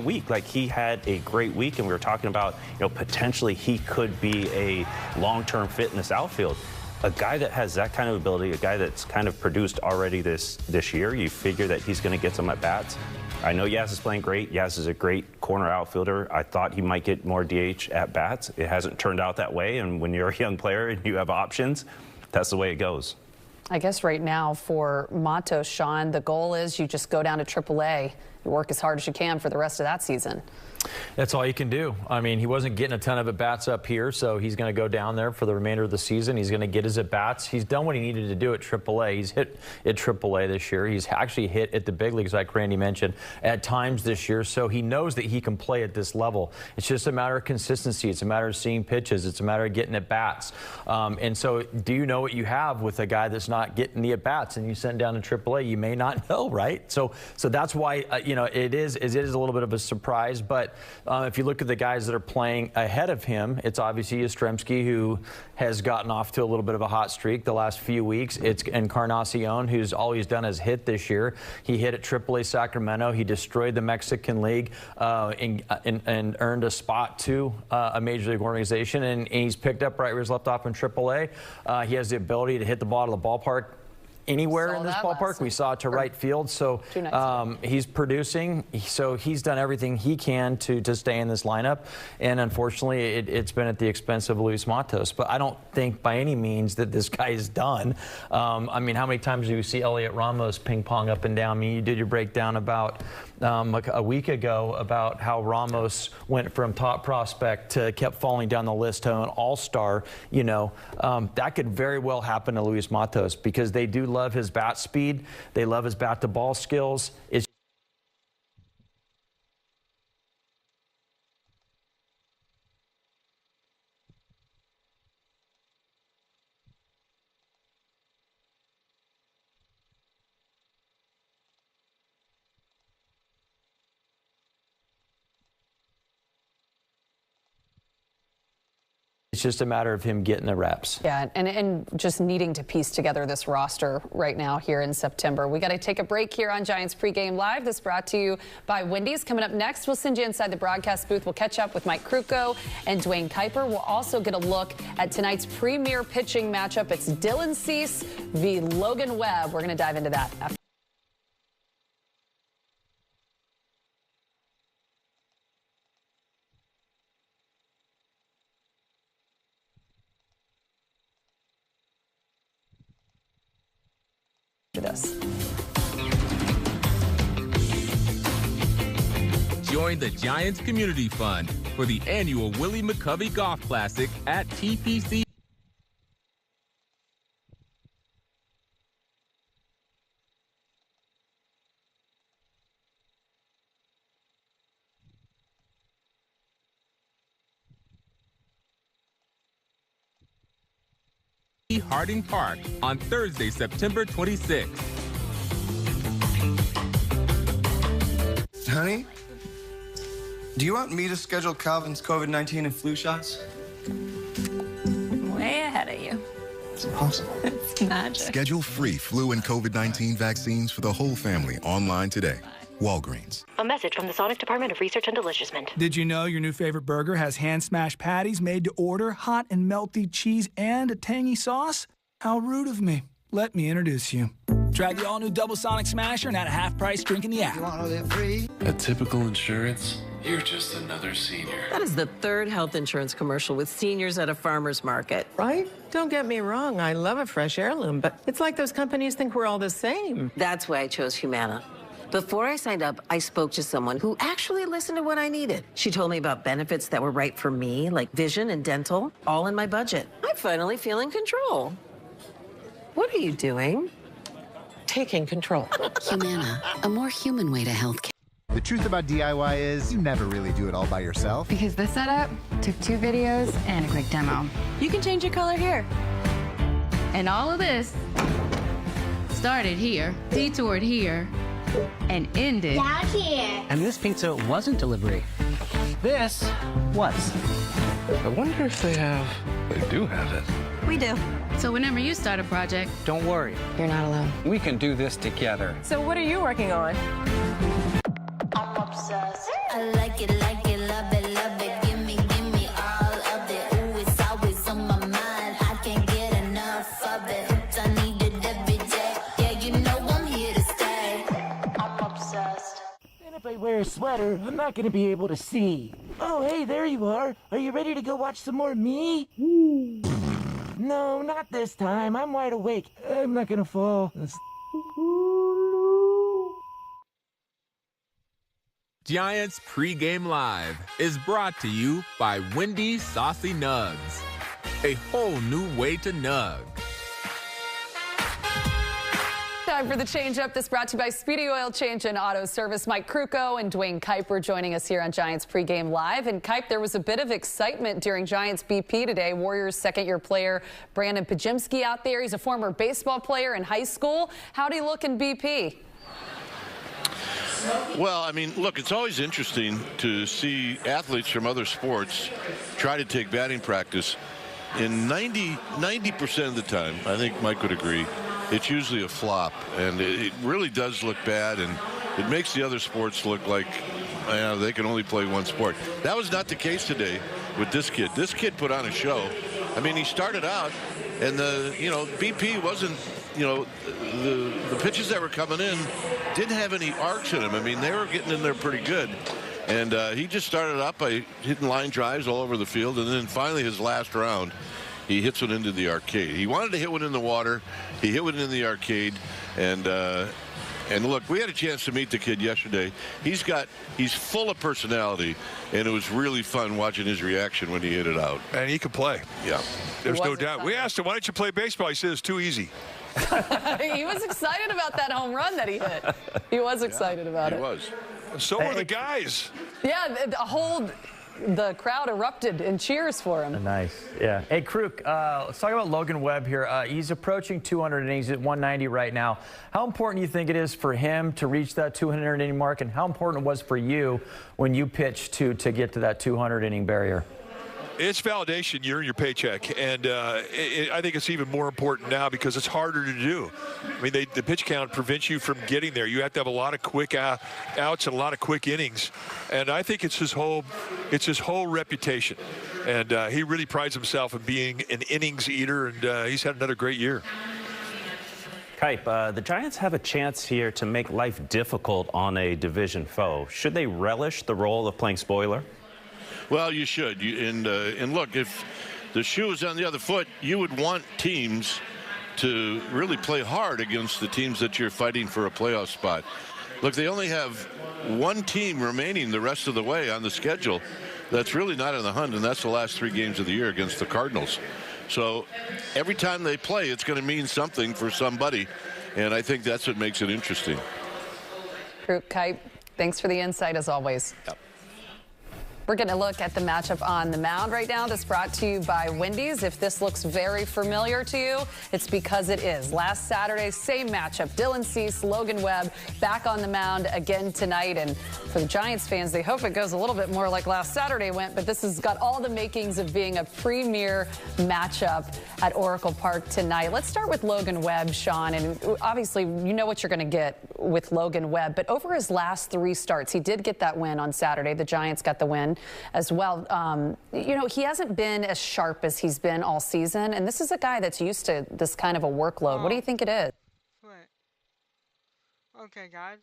week. Like, he had a great week, and we were talking about, potentially he could be a long-term fit in this outfield. A guy that has that kind of ability, a guy that's kind of produced already this year, you figure that he's going to get some at-bats. I know Yaz is playing great. Yaz is a great corner outfielder. I thought he might get more DH at-bats. It hasn't turned out that way, and when you're a young player and you have options, that's the way it goes. I guess right now for Matos, Sean, the goal is you just go down to AAA. You work as hard as you can for the rest of that season. That's all you can do. I mean, he wasn't getting a ton of at-bats up here, so he's going to go down there for the remainder of the season. He's going to get his at-bats. He's done what he needed to do at AAA. He's hit at AAA this year. He's actually hit at the big leagues, like Randy mentioned, at times this year, so he knows that he can play at this level. It's just a matter of consistency. It's a matter of seeing pitches. It's a matter of getting at-bats. And so do you know what you have with a guy that's not getting the at-bats and you send down to AAA? You may not know, right? So that's why, it is a little bit of a surprise, but if you look at the guys that are playing ahead of him, it's obviously Yastrzemski, who has gotten off to a little bit of a hot streak the last few weeks. It's Encarnacion, who's all he's done is hit this year. He hit at AAA Sacramento. He destroyed the Mexican League and earned a spot to a major league organization, and he's picked up right where he's left off in AAA. He has the ability to hit the ball to the ballpark anywhere in this ballpark. We saw it to right field, so he's producing, so he's done everything he can to stay in this lineup, and unfortunately it's been at the expense of Luis Matos. But I don't think by any means that this guy is done. I mean, how many times do you see Elliot Ramos ping pong up and down? I mean, you did your breakdown about like a week ago about how Ramos went from top prospect to kept falling down the list to an all-star. That could very well happen to Luis Matos, because they do love his bat speed. They love his bat-to-ball skills. It's just a matter of him getting the reps. Yeah, and just needing to piece together this roster right now here in September. We got to take a break here on Giants Pregame Live. This brought to you by Wendy's. Coming up next, we'll send you inside the broadcast booth. We'll catch up with Mike Krukow and Dwayne Kuiper. We'll also get a look at tonight's premier pitching matchup. It's Dylan Cease v. Logan Webb. We're going to dive into that after. This. Join the Giants Community Fund for the annual Willie McCovey Golf Classic at TPC. Harding Park on Thursday, September 26th. Honey, do you want me to schedule Calvin's COVID-19 and flu shots? Way ahead of you. It's impossible. It's magic. Schedule free flu and COVID-19 vaccines for the whole family online today. Walgreens. A message from the Sonic Department of Research and Deliciousment. Did you know your new favorite burger has hand-smashed patties made to order, hot and melty cheese, and a tangy sauce? How rude of me. Let me introduce you. Try the all-new Double Sonic Smasher and at a half-price drink in the app. You want to live free? At Typical Insurance, you're just another senior. That is the third health insurance commercial with seniors at a farmer's market. Right? Don't get me wrong, I love a fresh heirloom, but it's like those companies think we're all the same. That's why I chose Humana. Before I signed up, I spoke to someone who actually listened to what I needed. She told me about benefits that were right for me, like vision and dental, all in my budget. I finally feel in control. What are you doing? Taking control. Humana, a more human way to healthcare. The truth about DIY is you never really do it all by yourself. Because the setup took 2 videos and a quick demo. You can change your color here. And all of this started here, detoured here, and ended down here. And this pizza wasn't delivery. This was. I wonder if they do have it. We do. So whenever you start a project, don't worry. You're not alone. We can do this together. So what are you working on? I'm obsessed. I like it, love it, give me all of it. Ooh, it's always on my mind, I can't get enough of it. Hooked, I need it every day. Yeah, you know I'm here to stay. I'm obsessed. And if I wear a sweater, I'm not gonna be able to see. Oh, hey, there you are. Are you ready to go watch some more me? No, not this time. I'm wide awake. I'm not gonna fall. Giants Pregame Live is brought to you by Wendy's Saucy Nugs. A whole new way to nug. Time for the change up. This brought to you by Speedy Oil Change and Auto Service. Mike Krukow and Dwayne Kuiper joining us here on Giants Pregame Live. And Kuip, there was a bit of excitement during Giants BP today. Warriors second-year player Brandon Pajimski out there. He's a former baseball player in high school. How'd he look in BP? Well, I mean, look, it's always interesting to see athletes from other sports try to take batting practice. In 90% of the time, I think Mike would agree, it's usually a flop, and it really does look bad, and it makes the other sports look like they can only play one sport. That was not the case today with this kid. This kid put on a show. I mean, he started out, and BP wasn't, the pitches that were coming in didn't have any arcs in them. I mean, they were getting in there pretty good. And he just started up by hitting line drives all over the field, and then finally his last round, he hits one into the arcade. He wanted to hit one in the water. He hit one in the arcade, and look, we had a chance to meet the kid yesterday. He's full of personality, and it was really fun watching his reaction when he hit it out. And he could play. Yeah. There's no doubt. We asked him, why don't you play baseball? He said it's too easy. He was excited about that home run that he hit. He was excited about it. He was. So were the guys. Yeah, the crowd erupted in cheers for him. Nice. Yeah. Hey, Kruk, let's talk about Logan Webb here. He's approaching 200 innings at 190 right now. How important do you think it is for him to reach that 200 inning mark, and how important it was for you when you pitched to get to that 200 inning barrier? It's validation. You earn your paycheck, and I think it's even more important now because it's harder to do. I mean, the pitch count prevents you from getting there. You have to have a lot of quick outs and a lot of quick innings, and I think it's his whole reputation. And he really prides himself in being an innings eater, and he's had another great year. Kuip, the Giants have a chance here to make life difficult on a division foe. Should they relish the role of playing spoiler? Well, you should. And look, if the shoe is on the other foot, you would want teams to really play hard against the teams that you're fighting for a playoff spot. Look, they only have one team remaining the rest of the way on the schedule that's really not in the hunt, and that's the last 3 games of the year against the Cardinals. So every time they play, it's going to mean something for somebody, and I think that's what makes it interesting. Kuip, thanks for the insight as always. Yep. We're going to look at the matchup on the mound right now. This brought to you by Wendy's. If this looks very familiar to you, it's because it is. Last Saturday, same matchup. Dylan Cease, Logan Webb back on the mound again tonight. And for the Giants fans, they hope it goes a little bit more like last Saturday went. But this has got all the makings of being a premier matchup at Oracle Park tonight. Let's start with Logan Webb, Sean. And obviously, you know what you're going to get with Logan Webb. But over his last 3 starts, he did get that win on Saturday. The Giants got the win as well. He hasn't been as sharp as he's been all season, and this is a guy that's used to this kind of a workload. What do you think it is? What? Okay, guys.